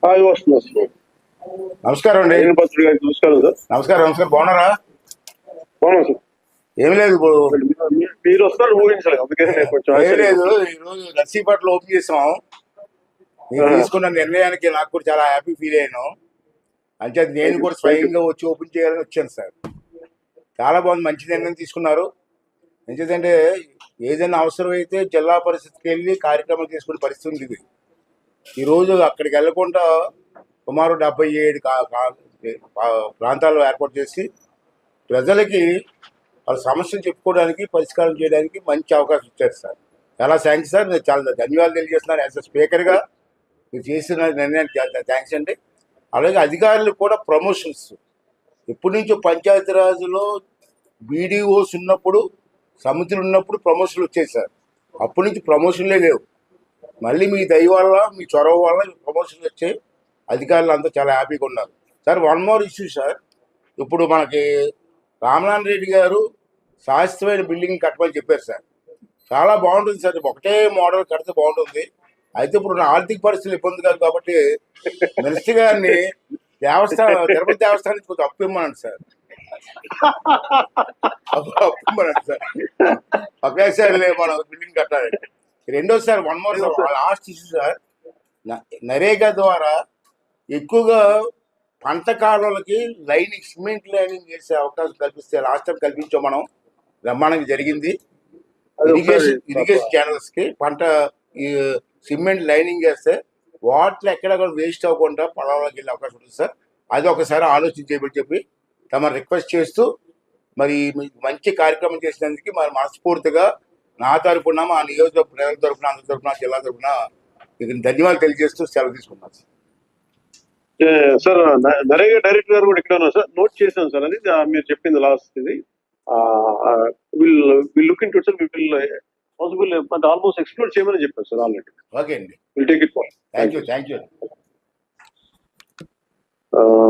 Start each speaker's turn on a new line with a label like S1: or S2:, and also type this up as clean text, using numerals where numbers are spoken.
S1: వస్తుంది వస్తుంది.
S2: నమస్కారం అండి.
S1: నమస్కారం సార్.
S2: నమస్కారం. బాగున్నారా?
S1: బాగున్నాం సార్.
S2: ఏమి లేదు,
S1: మీరు వస్తారు ఊహించలేదు, అందుకని నేను కొంచెం
S2: ఏమి లేదు. ఈరోజు నర్సీపట్నం ఓపెన్ చేసాం. నేను తీసుకున్న నిర్ణయానికి నాకు కూడా చాలా హ్యాపీ ఫీల్ అయ్యాను. అంటే నేను కూడా స్వయంగా వచ్చి ఓపెన్ చేయాలని వచ్చాను సార్. చాలా బాగుంది, మంచి నిర్ణయం తీసుకున్నారు. ఎందుకంటే ఏదైనా అవసరమైతే జిల్లా పరిషత్కి వెళ్ళి కార్యక్రమం చేసుకునే పరిస్థితి ఉంది. ఇది ఈరోజు అక్కడికి వెళ్ళకుండా సుమారు 77 ప్రాంతాల్లో ఏర్పాటు చేసి ప్రజలకి వాళ్ళ సమస్యలు చెప్పుకోవడానికి, పరిష్కారం చేయడానికి మంచి అవకాశం ఇచ్చారు సార్. చాలా థ్యాంక్స్ సార్. నేను చాలా ధన్యవాదాలు తెలియజేస్తున్నాను. యాజ్ అ స్పీకర్గా మీరు చేసిన నిర్ణయానికి థ్యాంక్స్ అండి. అలాగే అధికారులకు కూడా ప్రమోషన్స్ ఎప్పటి నుంచో పంచాయతీరాజ్లో బీడీఓస్ ఉన్నప్పుడు, సమితులు ఉన్నప్పుడు ప్రమోషన్లు వచ్చాయి సార్. అప్పటి నుంచి ప్రమోషన్లే లేవు. మళ్ళీ మీ దయ వల్ల, మీ చొరవ వల్ల ప్రమోషన్లు వచ్చాయి. అధికారులు అంతా చాలా హ్యాపీగా ఉన్నారు sir. One more issue sir. ఇప్పుడు మనకి రామనారాయణ రెడ్డి గారు శాశ్వతమైన బిల్డింగ్ కట్టమని చెప్పారు సార్. చాలా బాగుంటుంది సార్. ఒకటే మోడల్ కడితే బాగుంటుంది. అయితే ఇప్పుడు నా ఆర్థిక పరిస్థితులు ఇబ్బంది కాదు కాబట్టి మినిస్టర్ గారిని తిరుపతి దేవస్థానం నుంచి కొంచెం అప్పు ఇమ్మనండి సార్. అప్పు ఇమ్మనండి సార్. ఒకేసారి మనం బిల్డింగ్ కట్టాలి. రెండోసారి one more last issue sir. NREGA ద్వారా ఎక్కువగా పంట కాలువలకి లైనింగ్, సిమెంట్ లైనింగ్ చేసే అవకాశం కల్పిస్తే లాస్ట్ టైం కల్పించాం మనం. బ్రహ్మాండంగా జరిగింది. ఇరిగేషన్ ఛానల్స్ కి పంట ఈ సిమెంట్ లైనింగ్ చేస్తే వాటర్ ఎక్కడ కూడా వేస్ట్ అవ్వకుండా పొలాల్లోకి వెళ్ళే అవకాశం ఉంటుంది సార్. అది ఒకసారి ఆలోచించేయమని చెప్పి తమ రిక్వెస్ట్ చేస్తూ, మరి మంచి కార్యక్రమం చేసినందుకు మరి మనస్ఫూర్తిగా నా తరఫున, మా నియోజకవర్గ ప్రజల తరఫున, అందరి తరఫున, జిల్లా తరఫున ధన్యవాదాలు తెలియజేస్తూ సెలవు తీసుకున్నాను
S1: సార్. నరేగా డైరెక్టర్ గారు కూడా ఇక్కడ ఉన్నారు సార్. నోట్ చేశాను సార్. అది మీరు చెప్పింది లాస్ట్ ఇది. Will look into it sir. Will possible almost explore చేయమని చెప్పారు సార్ ఆల్రెడీ.
S2: ఓకే అండి.
S1: Will take it far.
S2: Thank you.